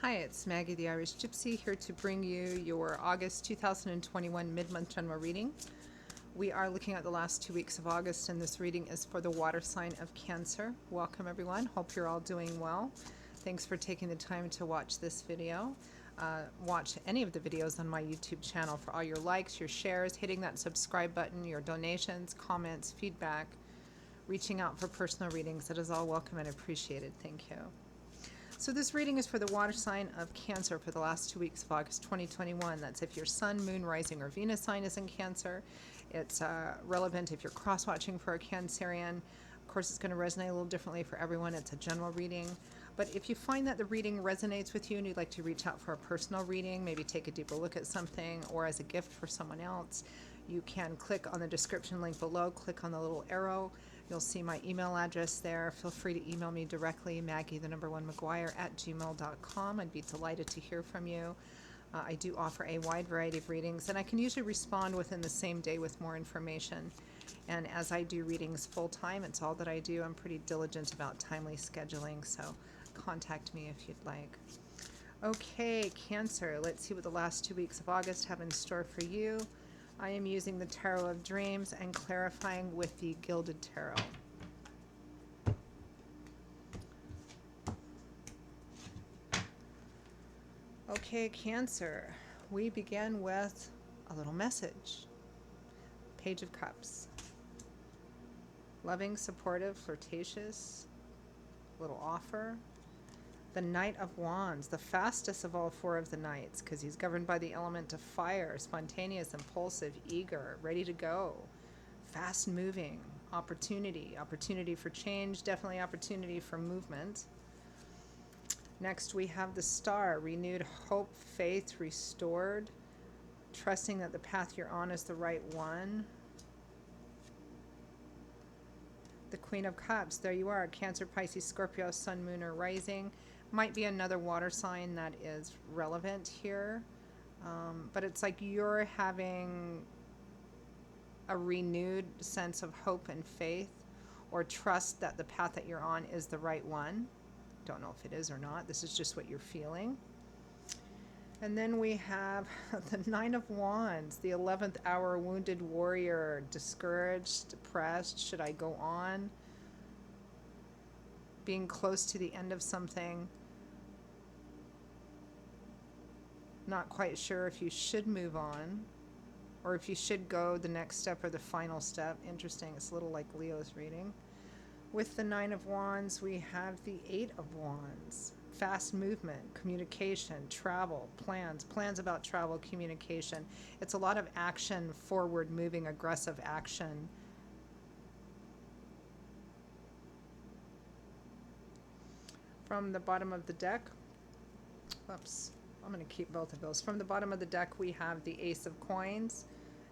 Hi, it's Maggie the Irish Gypsy here to bring you your August 2021 mid-month general reading. We are looking at the last 2 weeks of August, and this reading is for the water sign of Cancer. Welcome everyone. Hope you're all doing well. Thanks for taking the time to watch this video. Watch any of the videos on my YouTube channel for all your likes, your shares, hitting that subscribe button, your donations, comments, feedback, reaching out for personal readings. That is all welcome and appreciated. Thank you. So this reading is for the water sign of Cancer for the last 2 weeks of August 2021. That's if your Sun, Moon, Rising, or Venus sign is in Cancer. It's relevant if you're cross-watching for a Cancerian. Of course, it's going to resonate a little differently for everyone. It's a general reading. But if you find that the reading resonates with you and you'd like to reach out for a personal reading, maybe take a deeper look at something, or as a gift for someone else, you can click on the description link below, click on the little arrow. You'll see my email address there. Feel free to email me directly, Maggie1McGuire@gmail.com. I'd be delighted to hear from you. I do offer a wide variety of readings, and I can usually respond within the same day with more information. And as I do readings full-time, it's all that I do. I'm pretty diligent about timely scheduling, so contact me if you'd like. Okay, Cancer, let's see what the last 2 weeks of August have in store for you. I am using the Tarot of Dreams and clarifying with the Gilded Tarot. Okay, Cancer, we begin with a little message. Page of Cups. Loving, supportive, flirtatious, little offer. The Knight of Wands, the fastest of all four of the knights, because he's governed by the element of fire, spontaneous, impulsive, eager, ready to go, fast moving, opportunity for change, definitely opportunity for movement. Next we have the Star, renewed hope, faith, restored, trusting that the path you're on is the right one. The Queen of Cups, there you are, Cancer, Pisces, Scorpio, Sun, Moon, or Rising. Might be another water sign that is relevant here, but it's like you're having a renewed sense of hope and faith, or trust that the path that you're on is the right one. Don't know if it is or not. This is just what you're feeling. And then we have the Nine of Wands, the 11th hour, wounded warrior, discouraged, depressed. Should I go on? Being close to the end of something. Not quite sure if you should move on or if you should go the next step or the final step. Interesting. It's a little like Leo's reading. With the Nine of Wands, we have the Eight of Wands. Fast movement, communication, travel, plans about travel, communication. It's a lot of action, forward moving, aggressive action. From the bottom of the deck, whoops, I'm going to keep both of those. From the bottom of the deck, we have the Ace of Coins,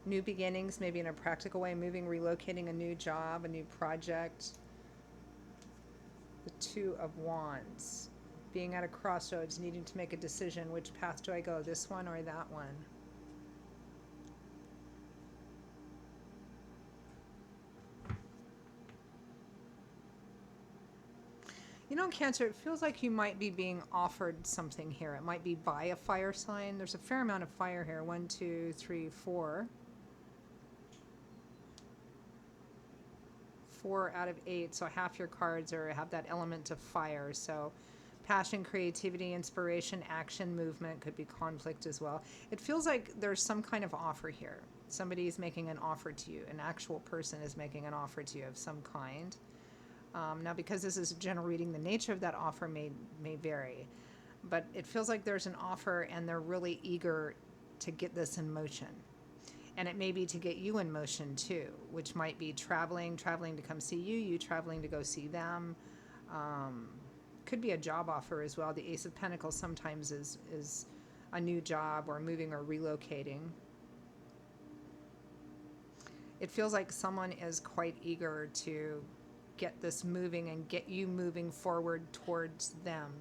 new beginnings, maybe in a practical way, moving, relocating, a new job, a new project. The Two of Wands, being at a crossroads, needing to make a decision. Which path do I go, this one or that one? You know, Cancer, it feels like you might be being offered something here. It might be by a fire sign. There's a fair amount of fire here. 1, 2, 3, 4. 4 out of 8. So half your cards have that element of fire. So passion, creativity, inspiration, action, movement, could be conflict as well. It feels like there's some kind of offer here. Somebody is making an offer to you. An actual person is making an offer to you of some kind. Now, because this is a general reading, the nature of that offer may vary. But it feels like there's an offer and they're really eager to get this in motion. And it may be to get you in motion too, which might be traveling to come see you, you traveling to go see them. Could be a job offer as well. The Ace of Pentacles sometimes is a new job or moving or relocating. It feels like someone is quite eager to get this moving and get you moving forward towards them.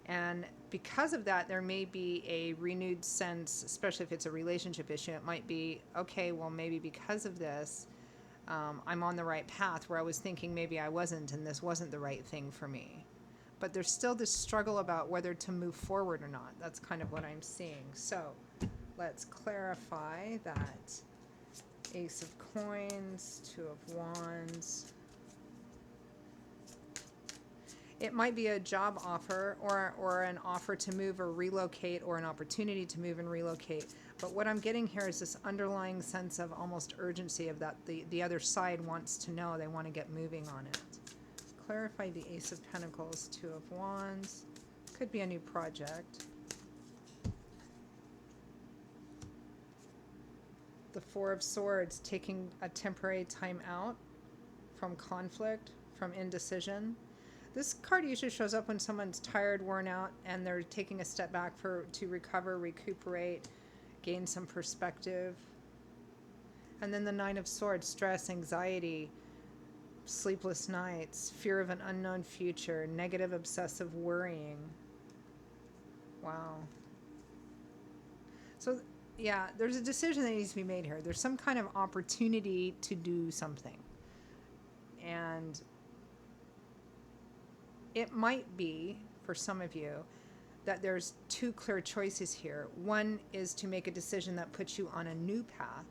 And because of that, there may be a renewed sense, especially if it's a relationship issue, it might be, okay, well, maybe because of this, I'm on the right path, where I was thinking maybe I wasn't and this wasn't the right thing for me. but there's still this struggle about whether to move forward or not. That's kind of what I'm seeing. So let's clarify that. Ace of Coins, Two of Wands. It might be a job offer or an offer to move or relocate, or an opportunity to move and relocate. But what I'm getting here is this underlying sense of almost urgency of that the other side wants to know, they want to get moving on it. Clarify the Ace of Pentacles, Two of Wands. Could be a new project. The Four of Swords, taking a temporary time out from conflict, from indecision. This card usually shows up when someone's tired, worn out, and they're taking a step back to recover, recuperate, gain some perspective. And then the Nine of Swords, stress, anxiety, sleepless nights, fear of an unknown future, negative, obsessive worrying. Wow. So, yeah, there's a decision that needs to be made here. There's some kind of opportunity to do something. And it might be, for some of you, that there's two clear choices here. One is to make a decision that puts you on a new path.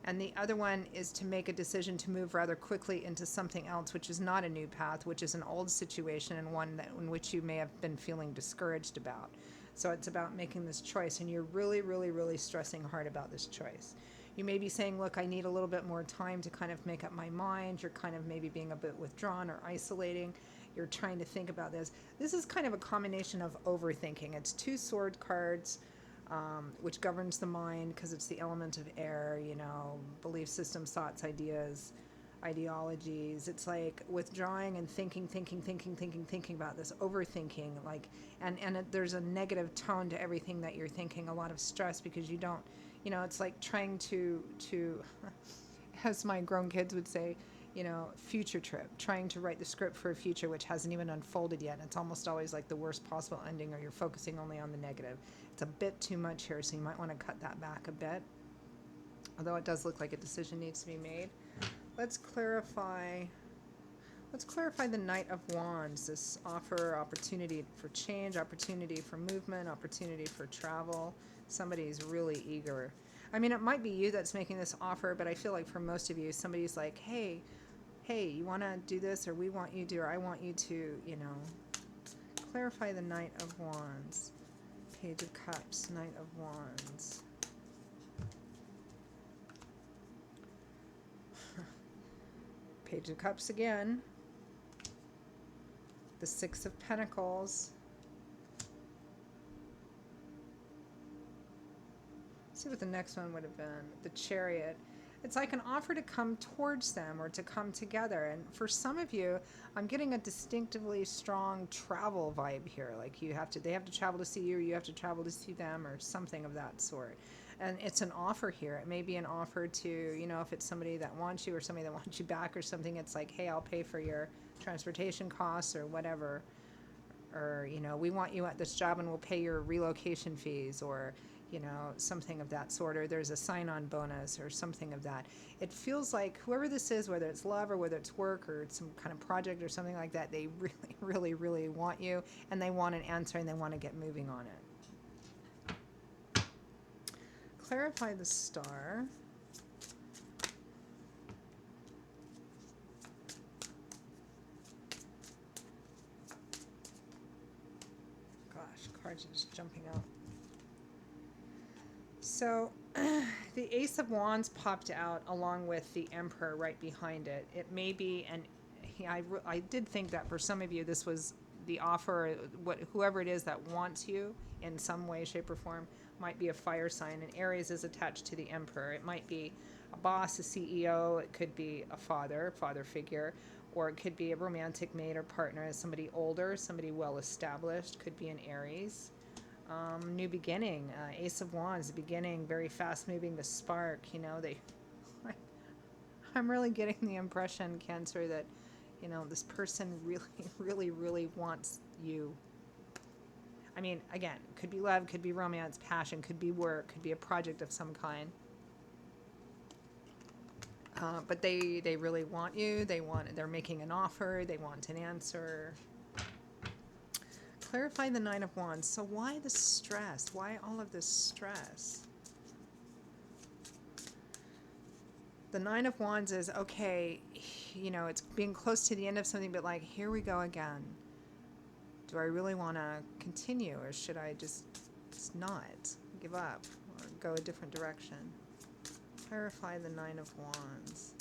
And the other one is to make a decision to move rather quickly into something else, which is not a new path, which is an old situation and one in which you may have been feeling discouraged about. So it's about making this choice, and you're really, really, really stressing hard about this choice. You may be saying, look, I need a little bit more time to kind of make up my mind. You're kind of maybe being a bit withdrawn or isolating. You're trying to think about this. This is kind of a combination of overthinking. It's two sword cards, which governs the mind because it's the element of air, you know, belief systems, thoughts, ideas, ideologies. It's like withdrawing and thinking about this, overthinking, like, and there's a negative tone to everything that you're thinking, a lot of stress because you don't, you know, it's like trying to as my grown kids would say, you know, future trip, trying to write the script for a future which hasn't even unfolded yet. And it's almost always like the worst possible ending, or you're focusing only on the negative. It's a bit too much here, so you might want to cut that back a bit. Although it does look like a decision needs to be made. Let's clarify the Knight of Wands, this offer, opportunity for change, opportunity for movement, opportunity for travel. Somebody's really eager. I mean, it might be you that's making this offer, but I feel like for most of you, somebody's like, hey, you want to do this, or we want you to, or I want you to, you know. Clarify the Knight of Wands. Page of Cups, Knight of Wands. Page of Cups again. The Six of Pentacles. Let's see what the next one would have been. The Chariot. It's like an offer to come towards them or to come together. And for some of you, I'm getting a distinctively strong travel vibe here. Like they have to travel to see you, or you have to travel to see them, or something of that sort. And it's an offer here. It may be an offer to, you know, if it's somebody that wants you or somebody that wants you back or something, it's like, hey, I'll pay for your transportation costs or whatever. Or, you know, we want you at this job and we'll pay your relocation fees, or, you know, something of that sort. Or there's a sign-on bonus or something of that. It feels like whoever this is, whether it's love or whether it's work or it's some kind of project or something like that, they really, really, really want you, and they want an answer and they want to get moving on it. Clarify the Star. Gosh, cards are just jumping out. So the Ace of Wands popped out along with the Emperor right behind it. It may be, and I did think that for some of you this was the offer, whoever it is that wants you in some way, shape, or form, might be a fire sign, and Aries is attached to the Emperor. It might be a boss, a CEO, it could be a father figure, or it could be a romantic mate or partner, somebody older, somebody well established, could be an Aries. New beginning, Ace of Wands, beginning, very fast moving, the spark, you know, I'm really getting the impression, Cancer, that, you know, this person really, really, really wants you. I mean, again, could be love, could be romance, passion, could be work, could be a project of some kind. But they really want you. They're making an offer. They want an answer. Clarify the Nine of Wands. So why the stress? Why all of this stress? The Nine of Wands is, okay, you know, it's being close to the end of something, but like, here we go again. Do I really want to continue, or should I just not give up or go a different direction? Clarify the Nine of Wands.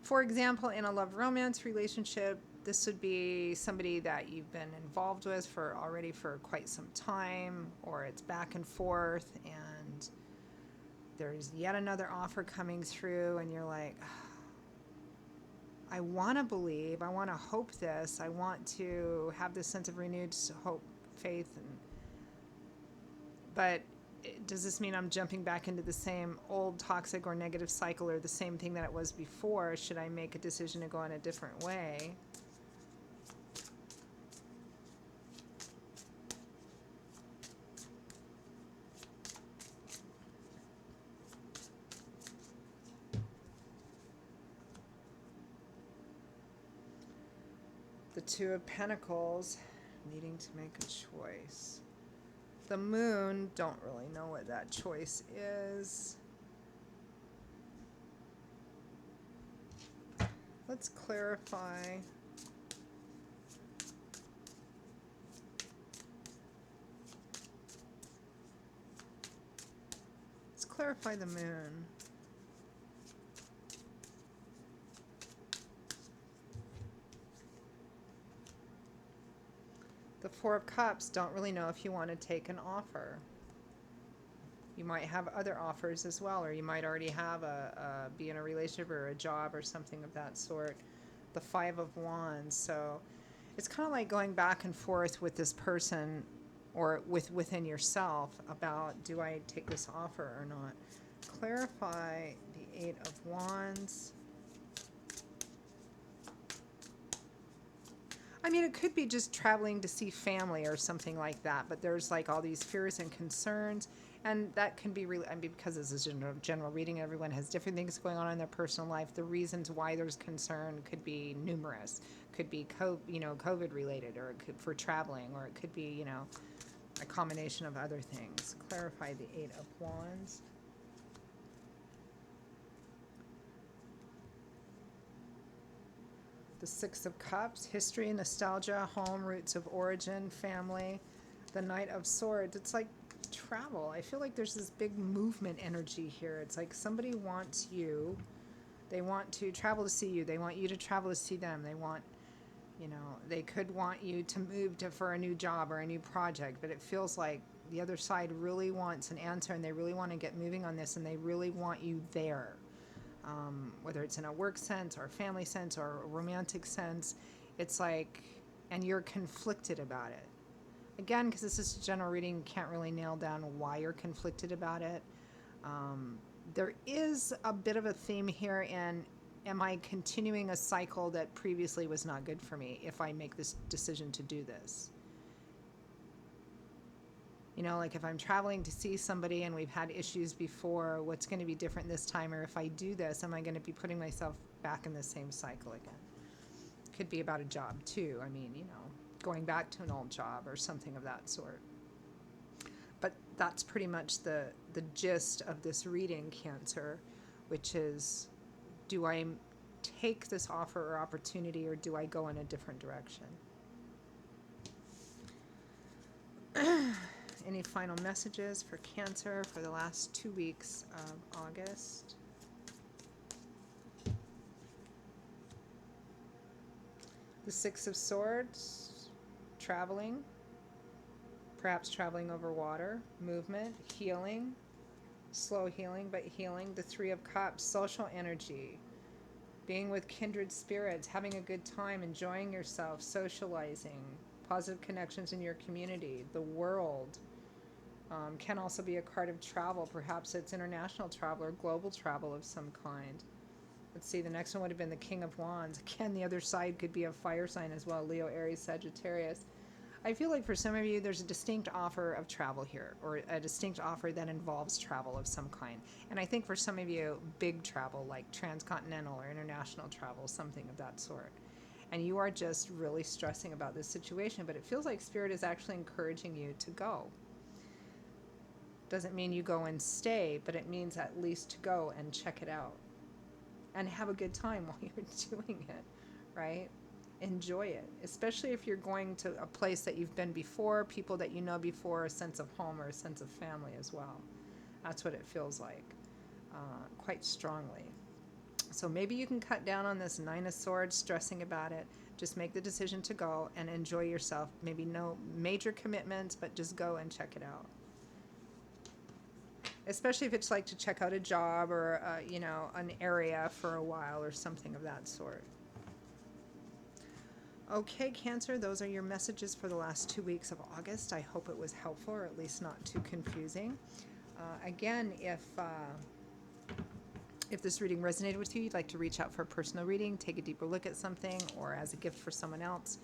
For example, in a love romance relationship, this would be somebody that you've been involved with for quite some time, or it's back and forth, and there's yet another offer coming through, and you're like, I want to believe, I want to hope this, I want to have this sense of renewed hope, faith, but does this mean I'm jumping back into the same old toxic or negative cycle, or the same thing that it was before? Should I make a decision to go in a different way? The Two of Pentacles, needing to make a choice. The Moon, don't really know what that choice is. Let's clarify. Let's clarify the Moon. The Four of Cups, don't really know if you want to take an offer. You might have other offers as well, or you might already have be in a relationship or a job or something of that sort. The Five of Wands, so it's kind of like going back and forth with this person, or within yourself, about, do I take this offer or not? Clarify the Eight of Wands. I mean, it could be just traveling to see family or something like that, but there's like all these fears and concerns, and that can be really, I mean, because this is a general reading, everyone has different things going on in their personal life. The reasons why there's concern could be numerous. Could be COVID related, or it could for traveling, or it could be, a combination of other things. Clarify the Eight of Wands. The Six of Cups, history, nostalgia, home, roots of origin, family. The Knight of Swords, it's like travel. I feel like there's this big movement energy here. It's like somebody wants you. They want to travel to see you. They want you to travel to see them. They want, they could want you to move for a new job or a new project, but it feels like the other side really wants an answer, and they really want to get moving on this, and they really want you there. Whether it's in a work sense or a family sense or a romantic sense, it's like, and you're conflicted about it. Again, because this is a general reading, you can't really nail down why you're conflicted about it. There is a bit of a theme here in, am I continuing a cycle that previously was not good for me if I make this decision to do this? Like if I'm traveling to see somebody and we've had issues before, what's going to be different this time? Or if I do this, am I going to be putting myself back in the same cycle again? Could be about a job too. I mean, going back to an old job or something of that sort. But that's pretty much the gist of this reading, Cancer, which is, do I take this offer or opportunity, or do I go in a different direction? Any final messages for Cancer for the last 2 weeks of August? The Six of Swords, traveling, perhaps traveling over water, movement, healing, slow healing, but healing. The Three of Cups, social energy, being with kindred spirits, having a good time, enjoying yourself, socializing, positive connections in your community. The World can also be a card of travel. Perhaps it's international travel or global travel of some kind. Let's see, the next one would have been the King of Wands. Again, the other side could be a fire sign as well, Leo, Aries, Sagittarius. I feel like for some of you, there's a distinct offer of travel here, or a distinct offer that involves travel of some kind. And I think for some of you, big travel, like transcontinental or international travel, something of that sort. and you are just really stressing about this situation, but it feels like Spirit is actually encouraging you to go. Doesn't mean you go and stay, but it means at least to go and check it out and have a good time while you're doing it, right? Enjoy it, especially if you're going to a place that you've been before, people that you know before, a sense of home or a sense of family as well. That's what it feels like, quite strongly. So maybe you can cut down on this Nine of Swords, stressing about it. Just make the decision to go and enjoy yourself. Maybe no major commitments, but just go and check it out. Especially if it's like to check out a job or, you know, an area for a while or something of that sort. Okay, Cancer, those are your messages for the last 2 weeks of August. I hope it was helpful, or at least not too confusing. Again, if this reading resonated with you, you'd like to reach out for a personal reading, take a deeper look at something, or as a gift for someone else,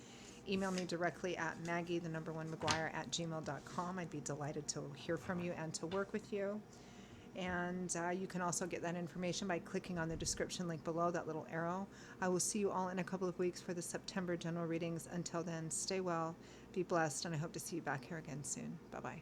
email me directly at Maggie1McGuire@gmail.com. I'd be delighted to hear from you and to work with you. And you can also get that information by clicking on the description link below, that little arrow. I will see you all in a couple of weeks for the September general readings. Until then, stay well, be blessed, and I hope to see you back here again soon. Bye-bye.